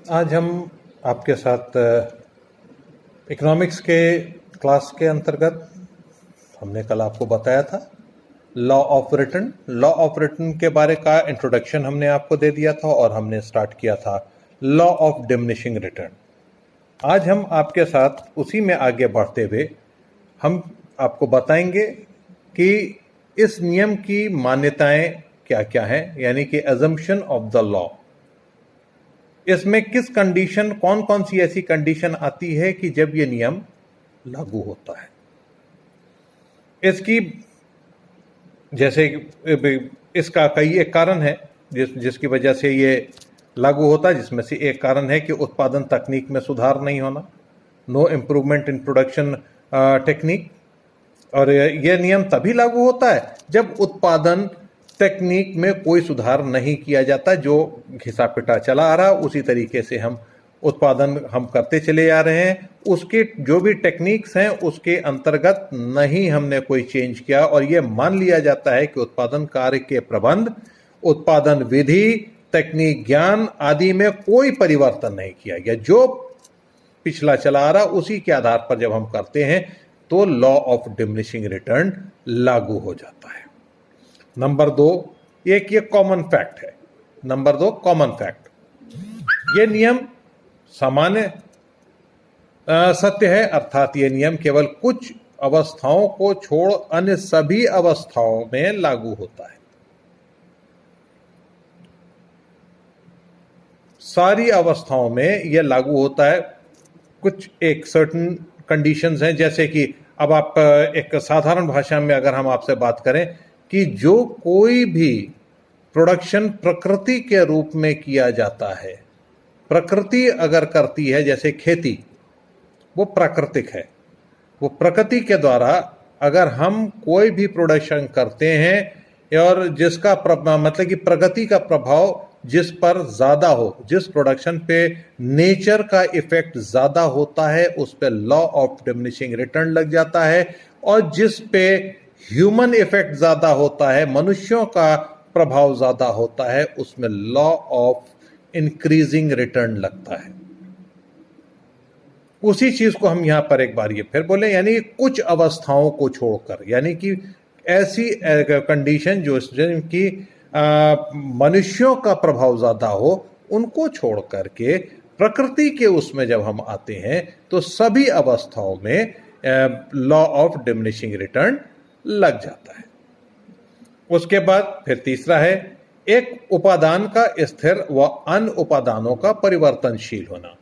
आज हम आपके साथ इकोनॉमिक्स के क्लास के अंतर्गत हमने कल आपको बताया था लॉ ऑफ रिटर्न के बारे का इंट्रोडक्शन हमने आपको दे दिया था और हमने स्टार्ट किया था लॉ ऑफ डिमिनिशिंग रिटर्न। आज हम आपके साथ उसी में आगे बढ़ते हुए हम आपको बताएंगे कि इस नियम की मान्यताएं क्या क्या हैं, यानी कि अजम्पशन ऑफ द लॉ। इसमें किस कंडीशन, कौन कौन सी ऐसी कंडीशन आती है कि जब ये नियम लागू होता है। इसकी जैसे इसका कई एक कारण है जिसकी वजह से ये लागू होता है, जिसमें से एक कारण है कि उत्पादन तकनीक में सुधार नहीं होना, no improvement in production technique. और यह नियम तभी लागू होता है जब उत्पादन टेक्निक में कोई सुधार नहीं किया जाता। जो घिसा पिटा चला आ रहा उसी तरीके से हम उत्पादन करते चले जा रहे हैं, उसके जो भी टेक्निक्स हैं उसके अंतर्गत नहीं हमने कोई चेंज किया। और यह मान लिया जाता है कि उत्पादन कार्य के प्रबंध, उत्पादन विधि, तकनीक ज्ञान आदि में कोई परिवर्तन नहीं किया गया। जो पिछला चला आ रहा उसी के आधार पर जब हम करते हैं तो लॉ ऑफ डिमिनिशिंग रिटर्न लागू हो जाता है। नंबर 2, एक ये कॉमन फैक्ट है। नंबर 2 कॉमन फैक्ट, ये नियम सामान्य सत्य है, अर्थात ये नियम केवल कुछ अवस्थाओं को छोड़ अन्य सभी अवस्थाओं में लागू होता है। सारी अवस्थाओं में यह लागू होता है। कुछ एक सर्टेन कंडीशंस हैं, जैसे कि अब आप एक साधारण भाषा में अगर हम आपसे बात करें कि जो कोई भी प्रोडक्शन प्रकृति के रूप में किया जाता है, प्रकृति अगर करती है, जैसे खेती, वो प्राकृतिक है। वो प्रकृति के द्वारा अगर हम कोई भी प्रोडक्शन करते हैं और जिसका मतलब कि प्रगति का प्रभाव जिस पर ज्यादा हो, जिस प्रोडक्शन पे नेचर का इफेक्ट ज्यादा होता है, उस पे लॉ ऑफ डिमिनिशिंग रिटर्न लग जाता है। और जिस पे ह्यूमन इफेक्ट ज्यादा होता है, मनुष्यों का प्रभाव ज्यादा होता है, उसमें लॉ ऑफ इंक्रीजिंग रिटर्न लगता है। उसी चीज को हम यहां पर एक बार ये फिर बोले, यानी कुछ अवस्थाओं को छोड़कर, यानी कि ऐसी कंडीशन जो जिनकी मनुष्यों का प्रभाव ज्यादा हो, उनको छोड़ करके प्रकृति के उसमें जब हम आते हैं तो सभी अवस्थाओं में लॉ ऑफ डिमिनिशिंग रिटर्न लग जाता है। उसके बाद फिर तीसरा है एक उपादान का स्थिर व अन्य उपादानों का परिवर्तनशील होना,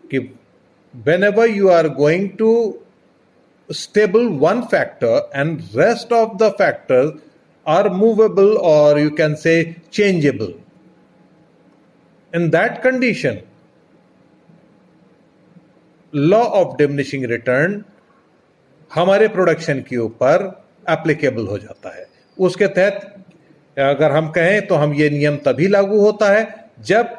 कि whenever you are going to stable one factor and rest of the factors are movable or you can say changeable. In that condition, law of diminishing return हमारे प्रोडक्शन के ऊपर एप्लीकेबल हो जाता है। उसके तहत अगर हम कहें तो हम ये नियम तभी लागू होता है जब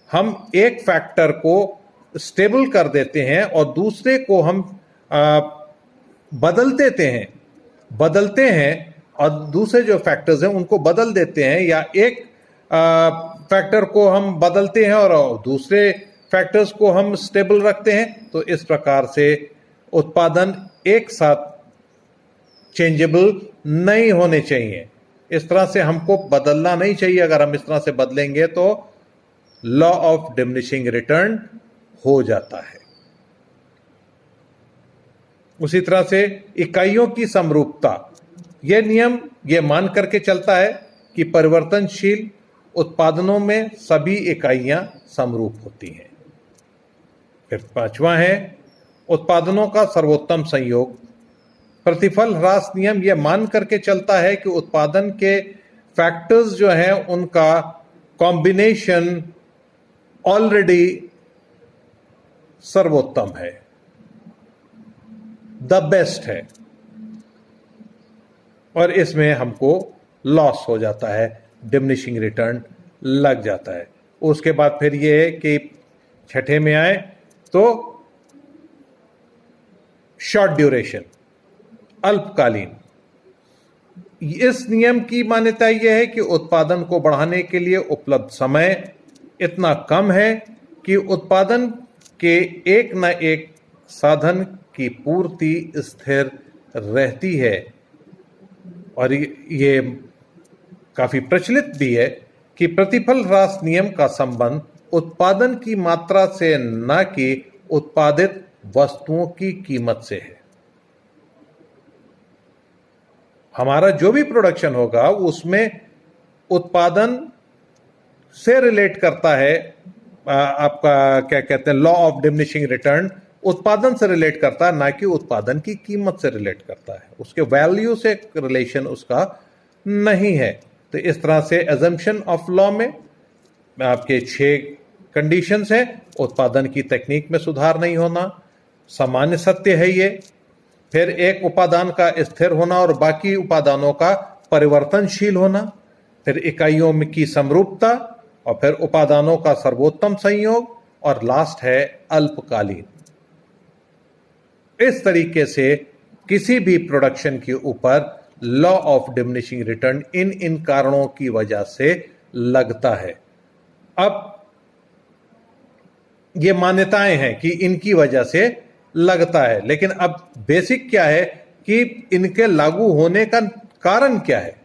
हम एक फैक्टर को स्टेबल कर देते हैं और दूसरे को हम बदलते हैं और दूसरे जो फैक्टर्स हैं उनको बदल देते हैं, या एक फैक्टर को हम बदलते हैं और दूसरे फैक्टर्स को हम स्टेबल रखते हैं। तो इस प्रकार से उत्पादन एक साथ चेंजेबल नहीं होने चाहिए। इस तरह से हमको बदलना नहीं चाहिए। अगर हम इस तरह से बदलेंगे तो लॉ ऑफ डिमिनिशिंग रिटर्न हो जाता है। उसी तरह से इकाइयों की समरूपता, यह नियम यह मान करके चलता है कि परिवर्तनशील उत्पादनों में सभी इकाइयां समरूप होती हैं। फिर पांचवा है उत्पादनों का सर्वोत्तम संयोग। प्रतिफल ह्रास नियम यह मान करके चलता है कि उत्पादन के फैक्टर्स जो हैं उनका कॉम्बिनेशन ऑलरेडी सर्वोत्तम है, द बेस्ट है, और इसमें हमको लॉस हो जाता है, डिमिनिशिंग रिटर्न लग जाता है। उसके बाद फिर ये है कि छठे में आए तो शॉर्ट ड्यूरेशन, अल्पकालीन। इस नियम की मान्यता यह है कि उत्पादन को बढ़ाने के लिए उपलब्ध समय इतना कम है कि उत्पादन के एक न एक साधन की पूर्ति स्थिर रहती है। और ये काफी प्रचलित भी है कि प्रतिफल ह्रास नियम का संबंध उत्पादन की मात्रा से न कि उत्पादित वस्तुओं की कीमत से है। हमारा जो भी प्रोडक्शन होगा उसमें उत्पादन से रिलेट करता है, आपका क्या कहते हैं, लॉ ऑफ डिमिनिशिंग रिटर्न उत्पादन से रिलेट करता है, ना कि उत्पादन की कीमत से रिलेट करता है। उसके वैल्यू से रिलेशन उसका नहीं है। तो इस तरह से एजम्पशन ऑफ लॉ में आपके 6 कंडीशंस हैं। उत्पादन की तकनीक में सुधार नहीं होना, सामान्य सत्य है ये। फिर एक उपादान का स्थिर होना और बाकी उपादानों का परिवर्तनशील होना। फिर इकाइयों में की समरूपता, और फिर उपादानों का सर्वोत्तम संयोग, और लास्ट है अल्पकालीन। इस तरीके से किसी भी प्रोडक्शन के ऊपर लॉ ऑफ डिमिनिशिंग रिटर्न इन कारणों की वजह से लगता है। अब ये मान्यताएं हैं कि इनकी वजह से लगता है, लेकिन अब बेसिक क्या है कि इनके लागू होने का कारण क्या है।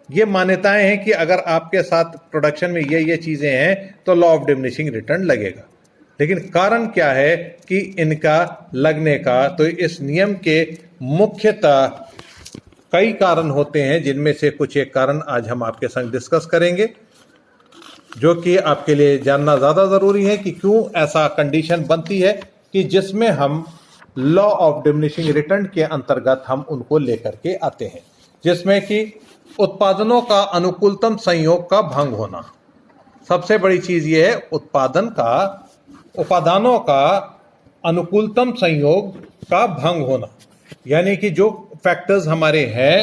ये मान्यताएं हैं कि अगर आपके साथ प्रोडक्शन में ये चीजें हैं तो लॉ ऑफ डिमिनिशिंग रिटर्न लगेगा। लेकिन कारण क्या है कि इनका लगने का, तो इस नियम के मुख्यतः कई कारण होते हैं, जिनमें से कुछ एक कारण आज हम आपके संग डिस्कस करेंगे, जो कि आपके लिए जानना ज़्यादा ज़रूरी है कि क्यों ऐसा कंडीशन बनती है कि जिसमें हम लॉ ऑफ डिमिनिशिंग रिटर्न के अंतर्गत हम उनको लेकर के आते हैं, जिसमें कि उत्पादनों का अनुकूलतम संयोग का भंग होना। सबसे बड़ी चीज़ ये है उपादानों का अनुकूलतम संयोग का भंग होना। यानी कि जो फैक्टर्स हमारे हैं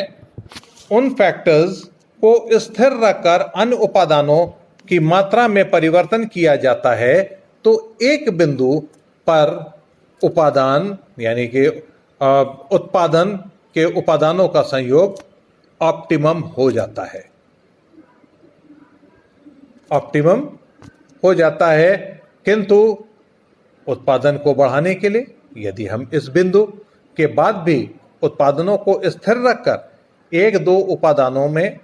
उन फैक्टर्स को स्थिर रखकर अन्य उपादानों की मात्रा में परिवर्तन किया जाता है, तो एक बिंदु पर उपादान यानी कि उत्पादन के उपादानों का संयोग ऑप्टिमम हो जाता है। ऑप्टिमम हो जाता है, किंतु उत्पादन को बढ़ाने के लिए यदि हम इस बिंदु के बाद भी उत्पादनों को स्थिर रखकर 1-2 उपादानों में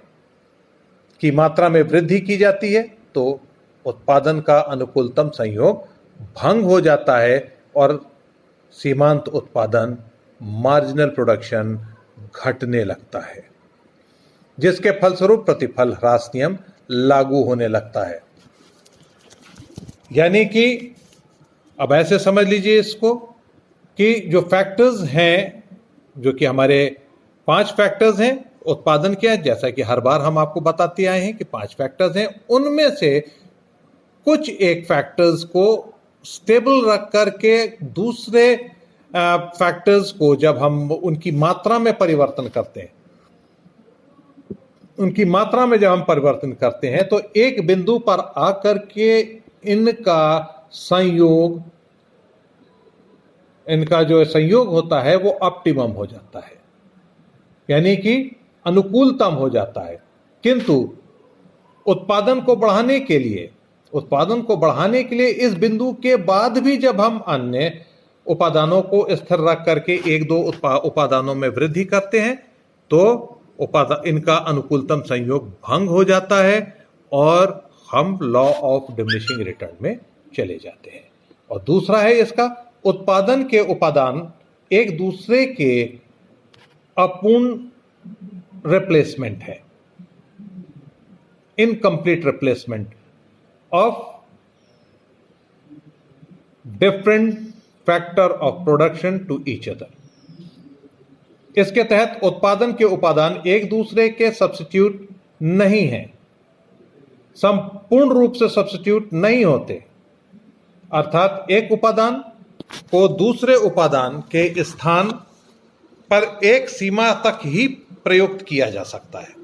की मात्रा में वृद्धि की जाती है, तो उत्पादन का अनुकूलतम संयोग भंग हो जाता है और सीमांत उत्पादन, मार्जिनल प्रोडक्शन घटने लगता है, जिसके फलस्वरूप प्रतिफल ह्रास नियम लागू होने लगता है। यानी कि अब ऐसे समझ लीजिए इसको कि जो फैक्टर्स हैं, जो कि हमारे 5 फैक्टर्स हैं उत्पादन के, जैसा कि हर बार हम आपको बताते आए हैं कि 5 फैक्टर्स हैं, उनमें से कुछ एक फैक्टर्स को स्टेबल रख करके दूसरे फैक्टर्स को जब हम उनकी मात्रा में परिवर्तन करते हैं, उनकी मात्रा में जब हम परिवर्तन करते हैं, तो एक बिंदु पर आकर के इनका जो संयोग होता है वो ऑप्टिमम हो जाता है, यानी कि अनुकूलतम हो जाता है। किंतु उत्पादन को बढ़ाने के लिए इस बिंदु के बाद भी जब हम अन्य उपादानों को स्थिर रख करके 1-2 उपादानों में वृद्धि करते हैं, तो इनका अनुकूलतम संयोग भंग हो जाता है और हम लॉ ऑफ डिमिनिशिंग रिटर्न में चले जाते हैं। और दूसरा है इसका, उत्पादन के उपादान एक दूसरे के अपूर्ण रिप्लेसमेंट है, incomplete replacement of different factor of production to each other. इसके तहत उत्पादन के उपादान एक दूसरे के सब्स्टिट्यूट नहीं हैं, संपूर्ण रूप से सब्स्टिट्यूट नहीं होते, अर्थात एक उपादान को दूसरे उपादान के स्थान पर एक सीमा तक ही प्रयुक्त किया जा सकता है।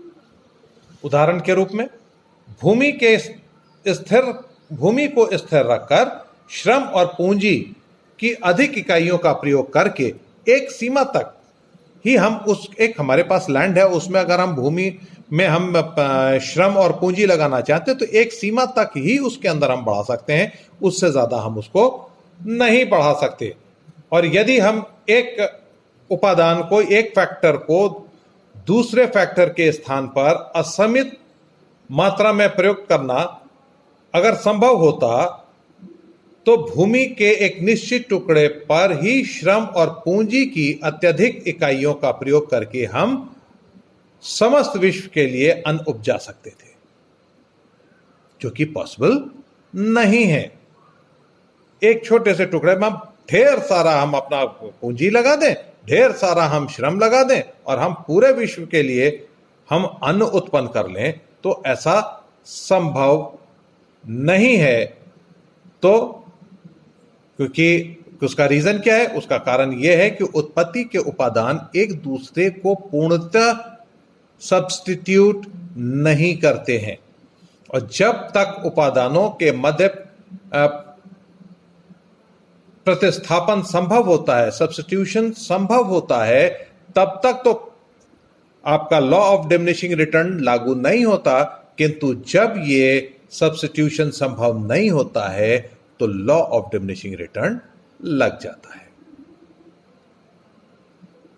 उदाहरण के रूप में भूमि को स्थिर रखकर श्रम और पूंजी की अधिक इकाइयों का प्रयोग करके एक सीमा तक ही हम हमारे पास लैंड है, उसमें अगर हम भूमि में हम श्रम और पूंजी लगाना चाहते हैं तो एक सीमा तक ही उसके अंदर हम बढ़ा सकते हैं, उससे ज्यादा हम उसको नहीं बढ़ा सकते। और यदि हम एक उपादान को, एक फैक्टर को दूसरे फैक्टर के स्थान पर असीमित मात्रा में प्रयोग करना अगर संभव होता तो भूमि के एक निश्चित टुकड़े पर ही श्रम और पूंजी की अत्यधिक इकाइयों का प्रयोग करके हम समस्त विश्व के लिए अन्न उपजा सकते थे, जो कि पॉसिबल नहीं है। एक छोटे से टुकड़े में ढेर सारा हम अपना पूंजी लगा दें, ढेर सारा हम श्रम लगा दें और हम पूरे विश्व के लिए हम अन्न उत्पन्न कर लें, तो ऐसा संभव नहीं है। तो क्योंकि उसका रीजन क्या है? उसका कारण यह है कि उत्पत्ति के उपादान एक दूसरे को पूर्णतः सब्स्टिट्यूट नहीं करते हैं, और जब तक उपादानों के मध्य प्रतिस्थापन संभव होता है, सब्स्टिट्यूशन संभव होता है, तब तक तो आपका लॉ ऑफ डिमिनिशिंग रिटर्न लागू नहीं होता। किंतु जब ये सब्स्टिट्यूशन संभव नहीं होता है तो लॉ ऑफ डिमिनिशिंग रिटर्न लग जाता है।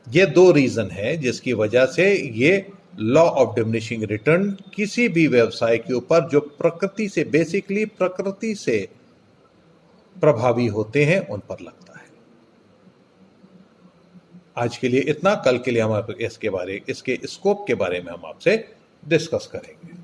ये दो रीजन है जिसकी वजह से ये लॉ ऑफ डिमिनिशिंग रिटर्न किसी भी व्यवसाय के ऊपर जो प्रकृति से, बेसिकली प्रकृति से प्रभावी होते हैं, उन पर लगता है। आज के लिए इतना, कल के लिए हम इसके स्कोप के बारे में हम आपसे डिस्कस करेंगे।